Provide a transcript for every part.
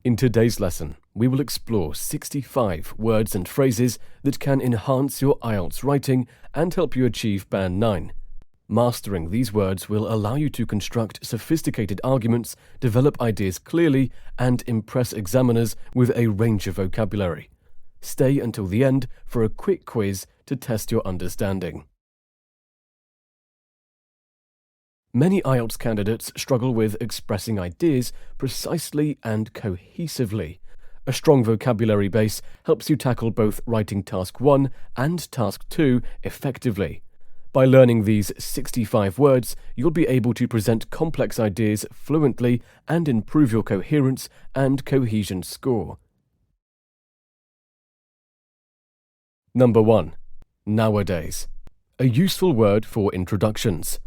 In today's lesson, we will explore 65 words and phrases that can enhance your IELTS writing and help you achieve Band 9. Mastering these words will allow you to construct sophisticated arguments, develop ideas clearly, and impress examiners with a range of vocabulary. Stay until the end for a quick quiz to test your understanding. Many IELTS candidates struggle with expressing ideas precisely and cohesively. A strong vocabulary base helps you tackle both writing Task 1 and Task 2 effectively. By learning these 65 words, you'll be able to present complex ideas fluently and improve your coherence and cohesion score. Number 1. Nowadays. A useful word for introductions.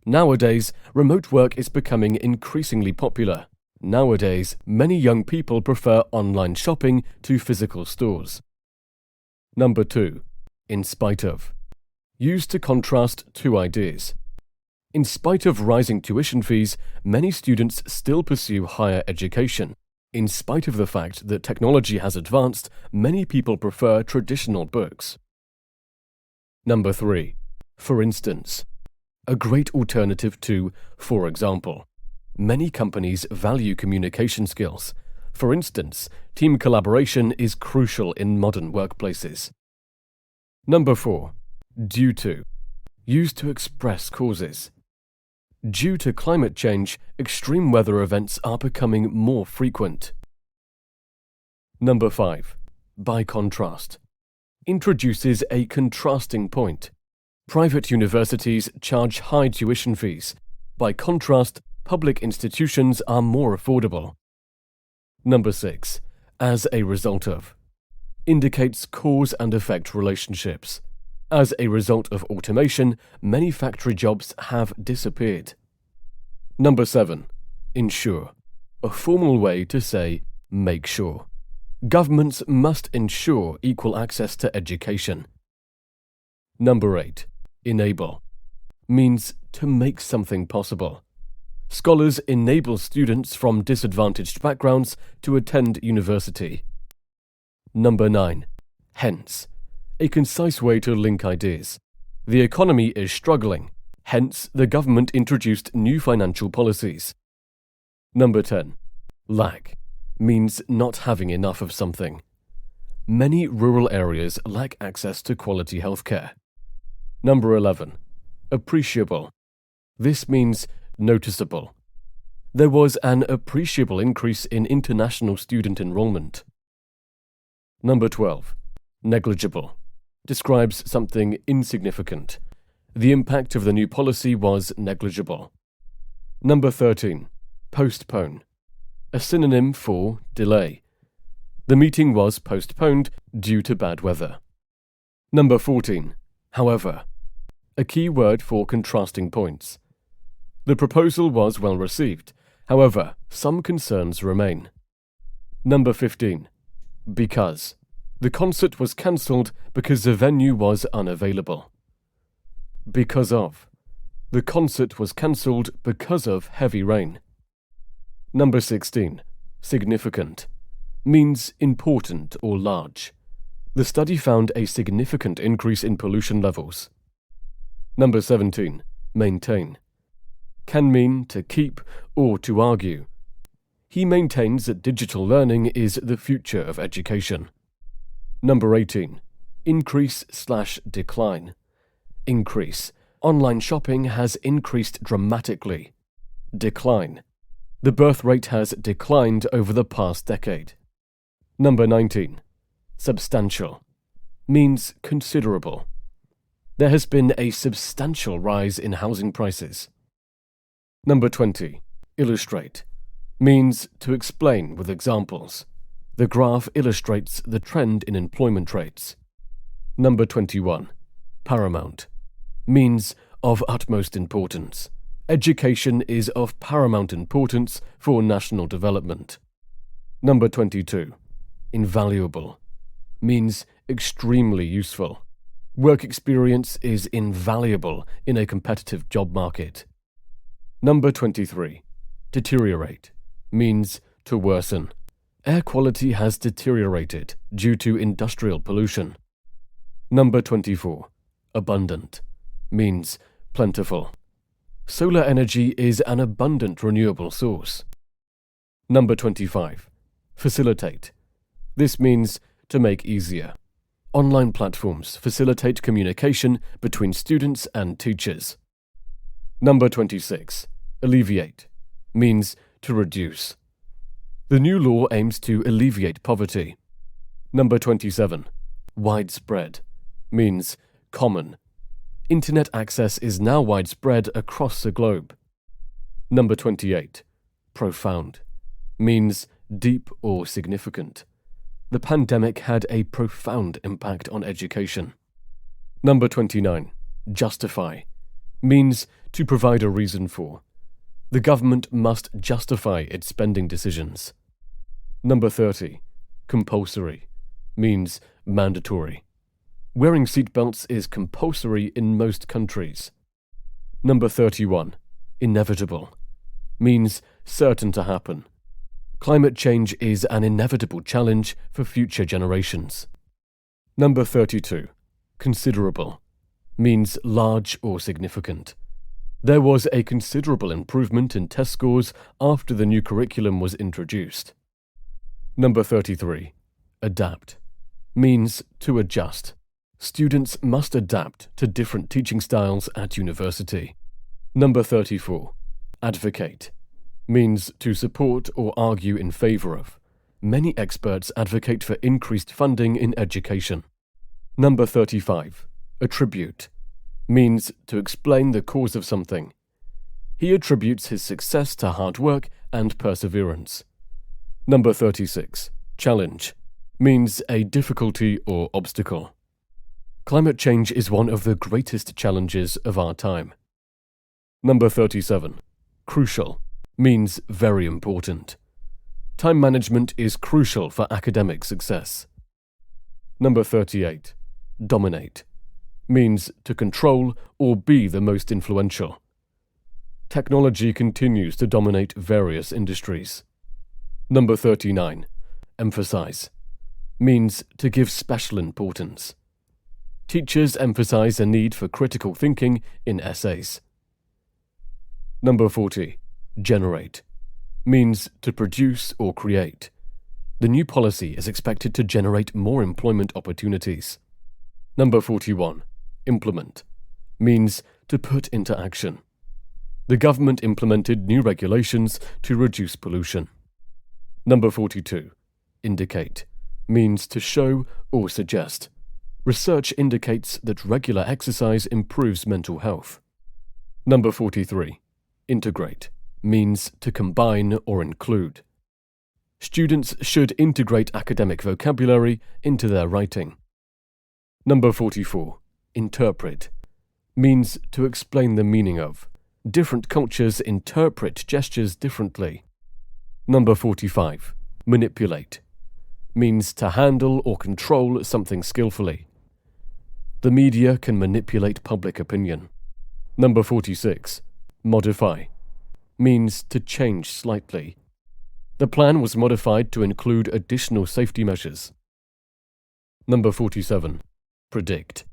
Nowadays, remote work is becoming increasingly popular. Nowadays, many young people prefer online shopping to physical stores. Number 2. In spite of. Used to contrast two ideas. In spite of rising tuition fees, many students still pursue higher education. In spite of the fact that technology has advanced, many people prefer traditional books. Number 3. For instance. A great alternative to, for example. Many companies value communication skills. For instance, team collaboration is crucial in modern workplaces. Number 4. Due to. Used to express causes. Due to climate change, extreme weather events are becoming more frequent. Number 5. By contrast. Introduces a contrasting point. Private universities charge high tuition fees. By contrast, public institutions are more affordable. Number 6. As a result of. Indicates cause and effect relationships. As a result of automation, many factory jobs have disappeared. Number 7. Ensure. A formal way to say, make sure. Governments must ensure equal access to education. Number 8. Enable. Means to make something possible. Scholars enable students from disadvantaged backgrounds to attend university. Number 9. Hence. A concise way to link ideas. The economy is struggling, hence the government introduced new financial policies. Number 10. Lack. Means not having enough of something. Many rural areas lack access to quality healthcare. Number 11. Appreciable. This means noticeable. There was an appreciable increase in international student enrollment. Number 12. Negligible. Describes something insignificant. The impact of the new policy was negligible. Number 13. Postpone. A synonym for delay. The meeting was postponed due to bad weather. Number 14. However. A key word for contrasting points. The proposal was well received. However, some concerns remain. Number 15. Because. The concert was cancelled because the venue was unavailable. Because of. The concert was cancelled because of heavy rain. Number 16. Significant. Means important or large. The study found a significant increase in pollution levels. Number 17. Maintain. Can mean to keep or to argue. He maintains that digital learning is the future of education. Number 18. Increase/decline. Increase. Online shopping has increased dramatically. Decline. The birth rate has declined over the past decade. Number 19. Substantial. Means considerable. There has been a substantial rise in housing prices. Number 20. Illustrate. Means to explain with examples. The graph illustrates the trend in employment rates. Number 21. Paramount. Means of utmost importance. Education is of paramount importance for national development. Number 22. Invaluable. Means extremely useful. Work experience is invaluable in a competitive job market. Number 23. Deteriorate. Means to worsen. Air quality has deteriorated due to industrial pollution. Number 24. Abundant means plentiful. Solar energy is an abundant renewable source. Number 25. Facilitate. This means to make easier. Online platforms facilitate communication between students and teachers. Number 26. Alleviate means to reduce. The new law aims to alleviate poverty. Number 27. Widespread means common. Internet access is now widespread across the globe. Number 28. Profound means deep or significant. The pandemic had a profound impact on education. Number 29. Justify means to provide a reason for. The government must justify its spending decisions. Number 30. Compulsory means mandatory. Wearing seatbelts is compulsory in most countries. Number 31. Inevitable means certain to happen. Climate change is an inevitable challenge for future generations. Number 32. Considerable means large or significant. There was a considerable improvement in test scores after the new curriculum was introduced. Number 33. Adapt means to adjust. Students must adapt to different teaching styles at university. Number 34. Advocate means to support or argue in favor of. Many experts advocate for increased funding in education. Number 35. Attribute means to explain the cause of something. He attributes his success to hard work and perseverance. Number 36. Challenge means a difficulty or obstacle. Climate change is one of the greatest challenges of our time. Number 37. Crucial means very important. Time management is crucial for academic success. Number 38. Dominate means to control or be the most influential. Technology continues to dominate various industries. Number 39. Emphasize means to give special importance. Teachers emphasize a need for critical thinking in essays. Number 40. Generate means to produce or create. The new policy is expected to generate more employment opportunities. Number 41. Implement means to put into action. The government implemented new regulations to reduce pollution. Number 42. Indicate means to show or suggest. Research indicates that regular exercise improves mental health. Number 43. Integrate means to combine or include. Students should integrate academic vocabulary into their writing. Number 44. Interpret means to explain the meaning of. Different cultures interpret gestures differently. Number 45. Manipulate means to handle or control something skillfully. The media can manipulate public opinion. Number 46. Modify means to change slightly. The plan was modified to include additional safety measures. Number 47. Predict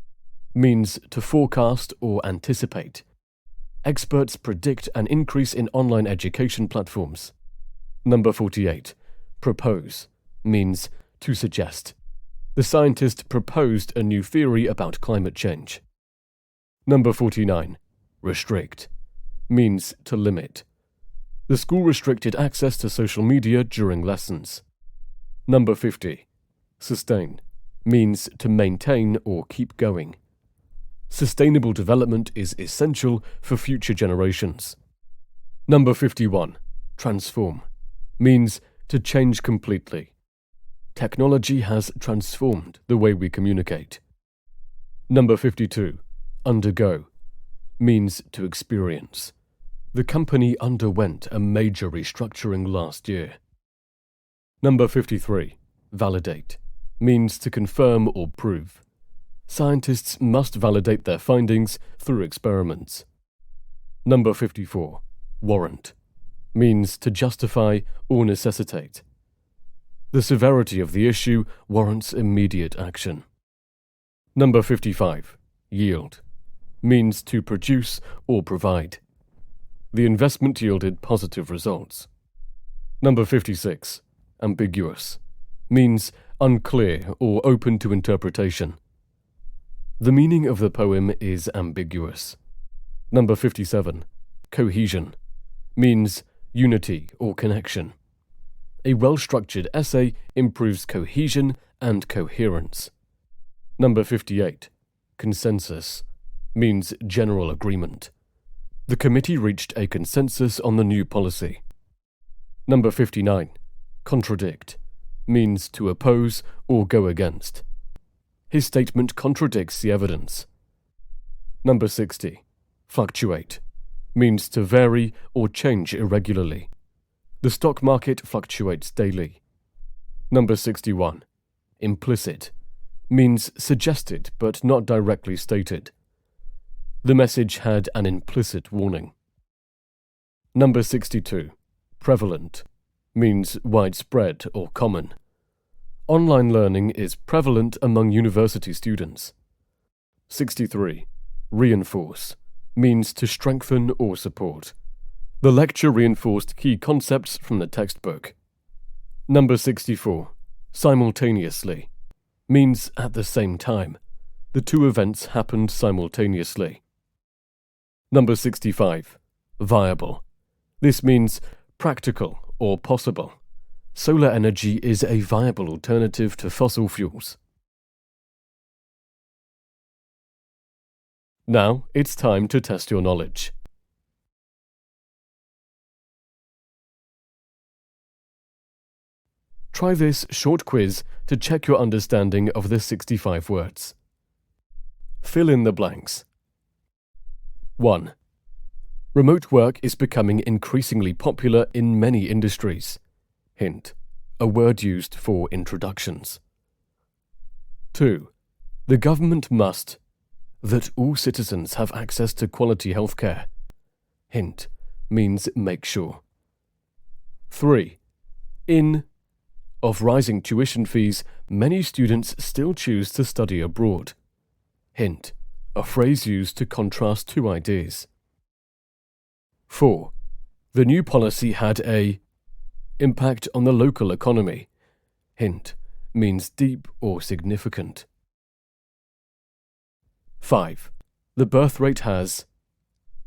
means to forecast or anticipate. Experts predict an increase in online education platforms. Number 48. Propose means to suggest. The scientist proposed a new theory about climate change. Number 49. Restrict means to limit. The school restricted access to social media during lessons. Number 50. Sustain means to maintain or keep going. Sustainable development is essential for future generations. Number 51. Transform means to change completely. Technology has transformed the way we communicate. Number 52. Undergo means to experience. The company underwent a major restructuring last year. Number 53. Validate means to confirm or prove. Scientists must validate their findings through experiments. Number 54. Warrant means to justify or necessitate. The severity of the issue warrants immediate action. Number 55. Yield. Means to produce or provide. The investment yielded positive results. Number 56. Ambiguous. Means unclear or open to interpretation. The meaning of the poem is ambiguous. Number 57. Cohesion. Means unity or connection. A well-structured essay improves cohesion and coherence. Number 58. Consensus. Means general agreement. The committee reached a consensus on the new policy. Number 59. Contradict. Means to oppose or go against. His statement contradicts the evidence. Number 60. Fluctuate. Means to vary or change irregularly. The stock market fluctuates daily. Number 61. Implicit. Means suggested but not directly stated. The message had an implicit warning. Number 62. Prevalent. Means widespread or common. Online learning is prevalent among university students. 63. Reinforce. Means to strengthen or support. The lecture reinforced key concepts from the textbook. Number 64. Simultaneously. Means at the same time. The two events happened simultaneously. Number 65. Viable. This means practical or possible. Solar energy is a viable alternative to fossil fuels. Now it's time to test your knowledge. Try this short quiz to check your understanding of the 65 words. Fill in the blanks. 1. Remote work is becoming increasingly popular in many industries. Hint: a word used for introductions. 2. The government must that all citizens have access to quality healthcare. Hint: means make sure. 3. In of rising tuition fees, many students still choose to study abroad. Hint: a phrase used to contrast two ideas. 4. The new policy had a impact on the local economy. Hint: means deep or significant. 5. The birth rate has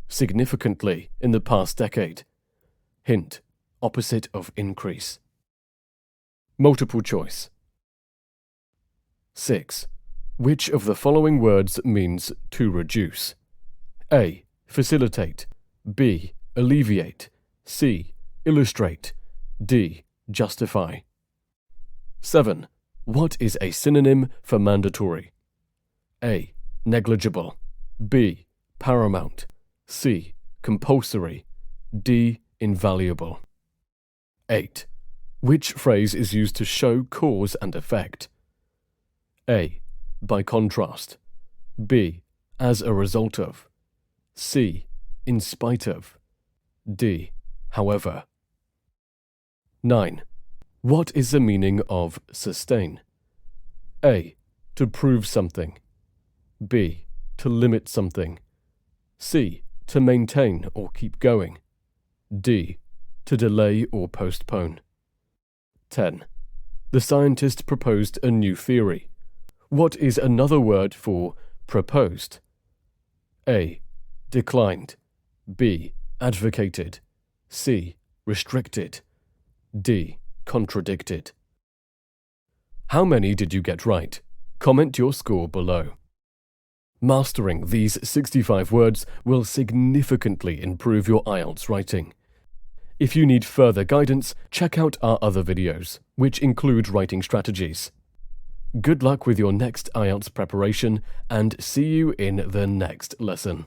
significantly in the past decade. Hint: opposite of increase. Multiple choice. 6. Which of the following words means to reduce? A. Facilitate. B. Alleviate. C. Illustrate. D. Justify. 7. What is a synonym for mandatory? A. Negligible. B. Paramount. C. Compulsory. D. Invaluable. 8. Which phrase is used to show cause and effect? A. By contrast. B. As a result of. C. In spite of. D. However. 9. What is the meaning of sustain? A. To prove something. B. To limit something. C. To maintain or keep going. D. To delay or postpone. 10. The scientist proposed a new theory. What is another word for proposed? A. Declined. B. Advocated. C. Restricted. D. Contradicted. How many did you get right? Comment your score below. Mastering these 65 words will significantly improve your IELTS writing. If you need further guidance, check out our other videos, which include writing strategies. Good luck with your next IELTS preparation, and see you in the next lesson.